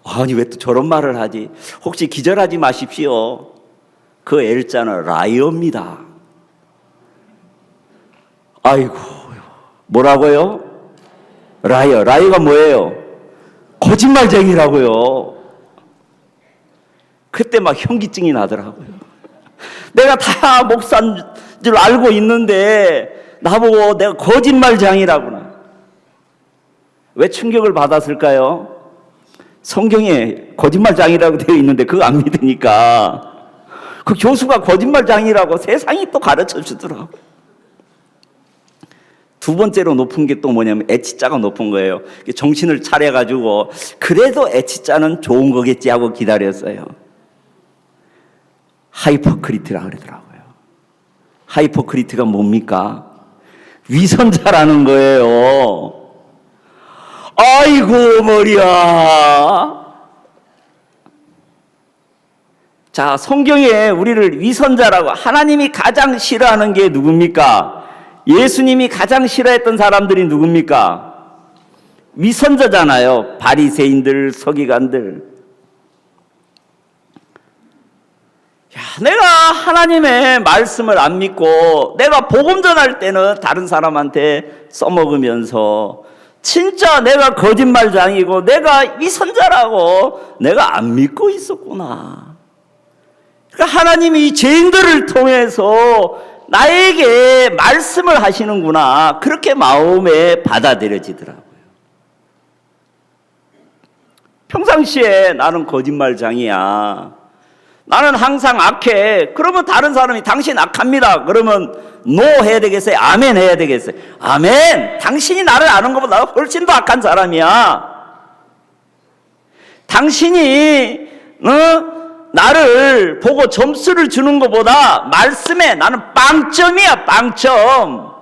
아니 왜 또 저런 말을 하지? 혹시 기절하지 마십시오. 그 L자는 라이어입니다. 아이고, 뭐라고요? 라이어. 라이어가 뭐예요? 거짓말쟁이라고요. 그때 막 현기증이 나더라고요. 내가 다 목사인 줄 알고 있는데 나보고 내가 거짓말쟁이라구나. 왜 충격을 받았을까요? 성경에 거짓말쟁이라고 되어 있는데 그거 안 믿으니까 그 교수가 거짓말쟁이라고 세상이 또 가르쳐 주더라고요. 두 번째로 높은 게 또 뭐냐면 H자가 높은 거예요. 정신을 차려가지고 그래도 H자는 좋은 거겠지 하고 기다렸어요. 하이포크리트라고 그러더라고요. 하이포크리트가 뭡니까? 위선자라는 거예요. 아이고 머리야. 자, 성경에 우리를 위선자라고, 하나님이 가장 싫어하는 게 누굽니까? 예수님이 가장 싫어했던 사람들이 누굽니까? 위선자잖아요. 바리새인들, 서기관들. 야, 내가 하나님의 말씀을 안 믿고 내가 복음 전할 때는 다른 사람한테 써먹으면서 진짜 내가 거짓말장이고 내가 위선자라고 내가 안 믿고 있었구나. 그러니까 하나님이 이 죄인들을 통해서 나에게 말씀을 하시는구나. 그렇게 마음에 받아들여지더라고요. 평상시에 나는 거짓말장이야. 나는 항상 악해. 그러면 다른 사람이 당신 악합니다. 그러면 노 해야 되겠어요? 아멘 해야 되겠어요? 아멘! 당신이 나를 아는 것보다 훨씬 더 악한 사람이야. 당신이 나를 보고 점수를 주는 것보다 말씀에 나는 빵점이야, 빵점.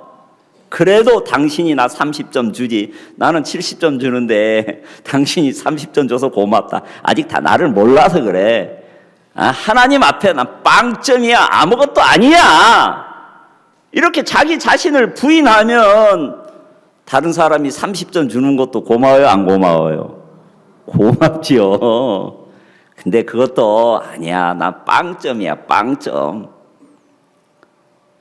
그래도 당신이 나 30점 주지. 나는 70점 주는데 당신이 30점 줘서 고맙다. 아직 다 나를 몰라서 그래. 하나님 앞에 난 빵점이야, 아무것도 아니야. 이렇게 자기 자신을 부인하면 다른 사람이 30점 주는 것도 고마워요, 안 고마워요? 고맙지요. 근데 그것도 아니야, 나 빵점이야, 빵점.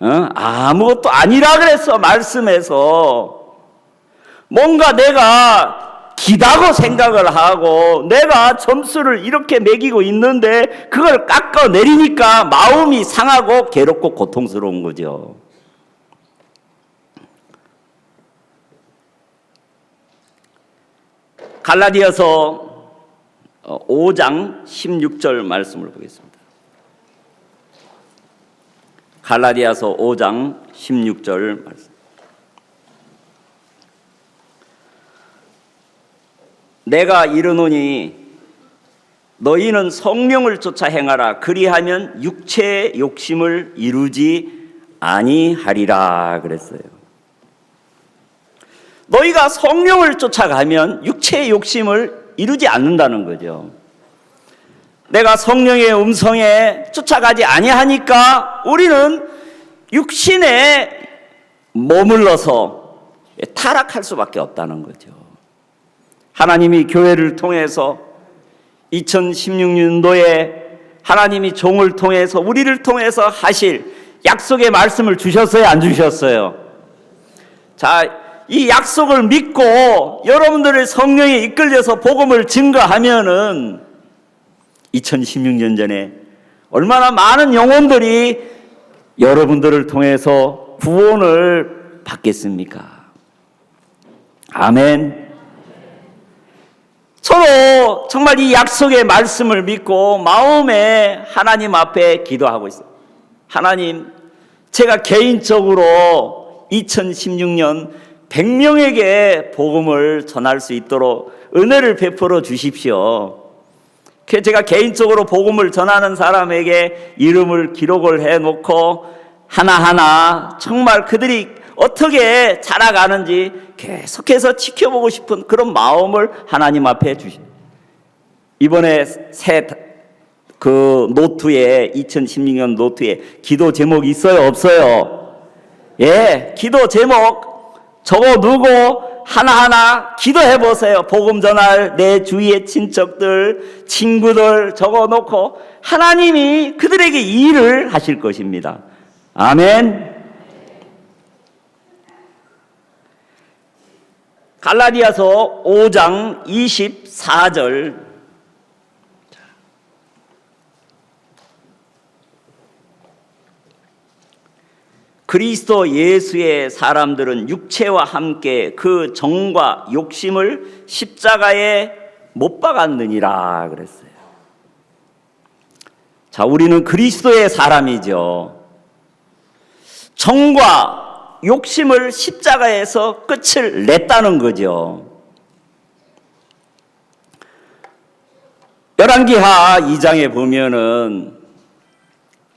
아무것도 아니라 그랬어, 말씀에서. 뭔가 내가 기다고 생각을 하고 내가 점수를 이렇게 매기고 있는데 그걸 깎아내리니까 마음이 상하고 괴롭고 고통스러운 거죠. 갈라디아서 5장 16절 말씀을 보겠습니다. 갈라디아서 5장 16절 말씀. 내가 이르노니 너희는 성령을 쫓아 행하라. 그리하면 육체의 욕심을 이루지 아니하리라 그랬어요. 너희가 성령을 쫓아가면 육체의 욕심을 이루지 않는다는 거죠. 내가 성령의 음성에 쫓아가지 아니하니까 우리는 육신에 머물러서 타락할 수밖에 없다는 거죠. 하나님이 교회를 통해서 2016년도에 하나님이 종을 통해서 우리를 통해서 하실 약속의 말씀을 주셨어요, 안 주셨어요? 자, 이 약속을 믿고 여러분들의 성령에 이끌려서 복음을 증거하면은 2016년 전에 얼마나 많은 영혼들이 여러분들을 통해서 구원을 받겠습니까? 아멘. 저도 정말 이 약속의 말씀을 믿고 마음에 하나님 앞에 기도하고 있어요. 하나님, 제가 개인적으로 2016년 100명에게 복음을 전할 수 있도록 은혜를 베풀어 주십시오. 제가 개인적으로 복음을 전하는 사람에게 이름을 기록을 해놓고 하나하나 정말 그들이 어떻게 자라가는지 계속해서 지켜보고 싶은 그런 마음을 하나님 앞에 주십시오. 이번에 새 노트에 2016년 노트에 기도 제목이 있어요, 없어요? 예, 기도 제목 적어두고 하나하나 기도해 보세요. 복음 전할 내 주위의 친척들, 친구들 적어놓고 하나님이 그들에게 일을 하실 것입니다. 아멘. 갈라디아서 5장 24절. 그리스도 예수의 사람들은 육체와 함께 그 정과 욕심을 십자가에 못 박았느니라 그랬어요. 자, 우리는 그리스도의 사람이죠. 정과 욕심을 십자가에서 끝을 냈다는 거죠. 열왕기하 2장에 보면은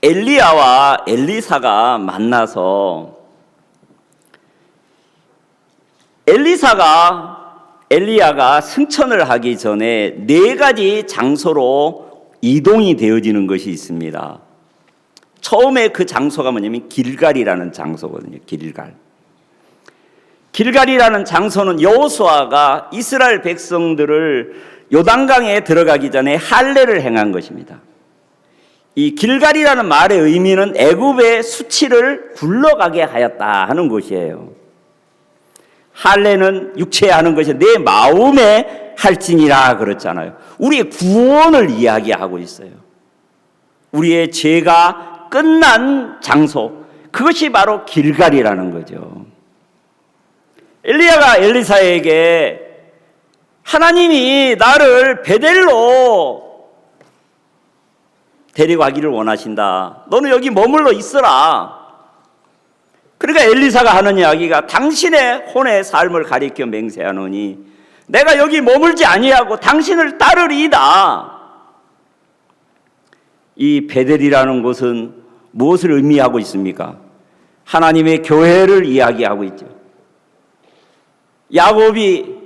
엘리야와 엘리사가 만나서 엘리야가 승천을 하기 전에 4가지 장소로 이동이 되어지는 것이 있습니다. 처음에 그 장소가 뭐냐면 길갈이라는 장소거든요. 길갈이라는 장소는 여호수아가 이스라엘 백성들을 요단강에 들어가기 전에 할례를 행한 것입니다. 이 길갈이라는 말의 의미는 애굽의 수치를 굴러가게 하였다 하는 것이에요. 할례는 육체에 하는 것이 내 마음에 할지니라 그랬잖아요. 우리의 구원을 이야기하고 있어요. 우리의 죄가 끝난 장소, 그것이 바로 길갈이라는 거죠. 엘리야가 엘리사에게 하나님이 나를 베델로 데리고 가기를 원하신다. 너는 여기 머물러 있어라. 그러니까 엘리사가 하는 이야기가 당신의 혼의 삶을 가리켜 맹세하노니 내가 여기 머물지 아니하고 당신을 따르리이다. 이 베델이라는 곳은 무엇을 의미하고 있습니까? 하나님의 교회를 이야기하고 있죠. 야곱이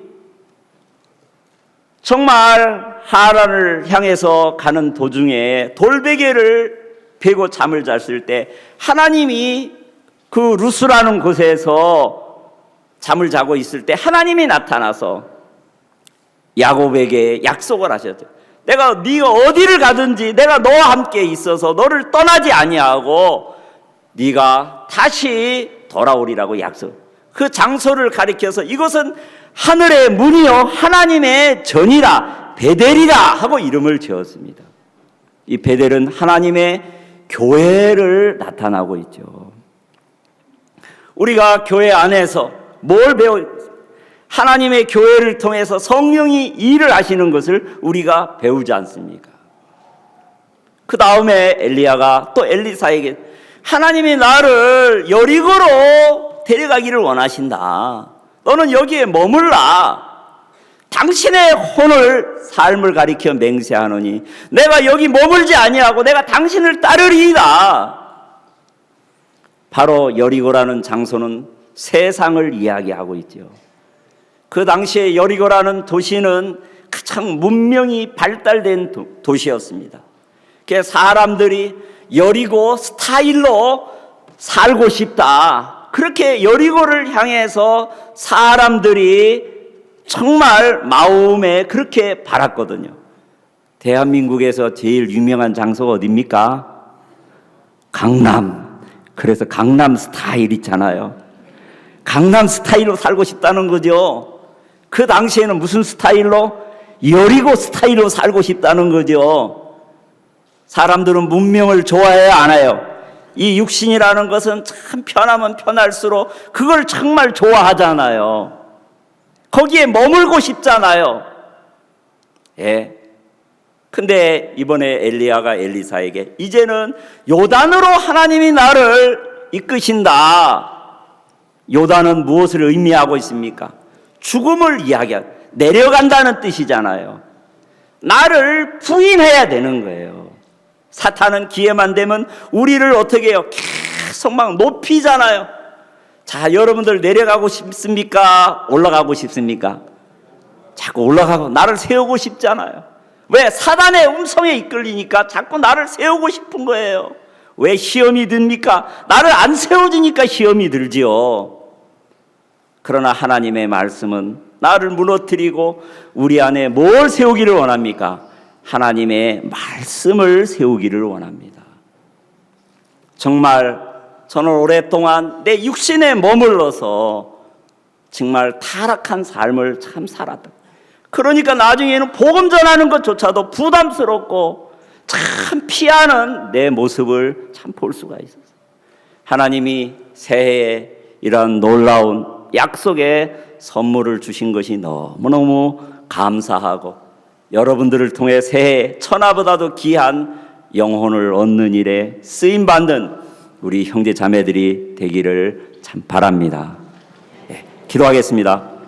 정말 하란을 향해서 가는 도중에 돌베개를 베고 잠을 잤을 때 하나님이 그 루스라는 곳에서 잠을 자고 있을 때 하나님이 나타나서 야곱에게 약속을 하셨죠. 내가 네가 어디를 가든지 내가 너와 함께 있어서 너를 떠나지 아니하고 네가 다시 돌아오리라고 약속. 그 장소를 가리켜서 이것은 하늘의 문이요 하나님의 전이라 베델이라 하고 이름을 지었습니다. 이 베델은 하나님의 교회를 나타나고 있죠. 우리가 교회 안에서 뭘 하나님의 교회를 통해서 성령이 일을 하시는 것을 우리가 배우지 않습니까? 그 다음에 엘리야가 또 엘리사에게 하나님이 나를 여리고로 데려가기를 원하신다. 너는 여기에 머물라. 당신의 혼을 삶을 가리켜 맹세하노니 내가 여기 머물지 아니하고 내가 당신을 따르리이다. 바로 여리고라는 장소는 세상을 이야기하고 있죠. 그 당시에 여리고라는 도시는 가장 문명이 발달된 도시였습니다. 그래서 사람들이 여리고 스타일로 살고 싶다. 그렇게 여리고를 향해서 사람들이 정말 마음에 그렇게 바랐거든요. 대한민국에서 제일 유명한 장소가 어디입니까? 강남. 그래서 강남 스타일 있잖아요. 강남 스타일로 살고 싶다는 거죠. 그 당시에는 무슨 스타일로? 여리고 스타일로 살고 싶다는 거죠. 사람들은 문명을 좋아해야 안 해요. 이 육신이라는 것은 참 편하면 편할수록 그걸 정말 좋아하잖아요. 거기에 머물고 싶잖아요. 예. 근데 이번에 엘리야가 엘리사에게 이제는 요단으로 하나님이 나를 이끄신다. 요단은 무엇을 의미하고 있습니까? 죽음을 이야기하고 내려간다는 뜻이잖아요. 나를 부인해야 되는 거예요. 사탄은 기회만 되면 우리를 어떻게 해요? 계속 막 높이잖아요. 자, 여러분들 내려가고 싶습니까? 올라가고 싶습니까? 자꾸 올라가고 나를 세우고 싶잖아요. 왜? 사단의 음성에 이끌리니까 자꾸 나를 세우고 싶은 거예요. 왜 시험이 듭니까? 나를 안 세워주니까 시험이 들지요. 그러나 하나님의 말씀은 나를 무너뜨리고 우리 안에 뭘 세우기를 원합니까? 하나님의 말씀을 세우기를 원합니다. 정말 저는 오랫동안 내 육신에 머물러서 정말 타락한 삶을 참 살았다. 그러니까 나중에는 복음 전하는 것조차도 부담스럽고 참 피하는 내 모습을 참 볼 수가 있었어요. 하나님이 새해에 이런 놀라운 약속의 선물을 주신 것이 너무너무 감사하고 여러분들을 통해 새해 천하보다도 귀한 영혼을 얻는 일에 쓰임받는 우리 형제 자매들이 되기를 참 바랍니다. 네, 기도하겠습니다.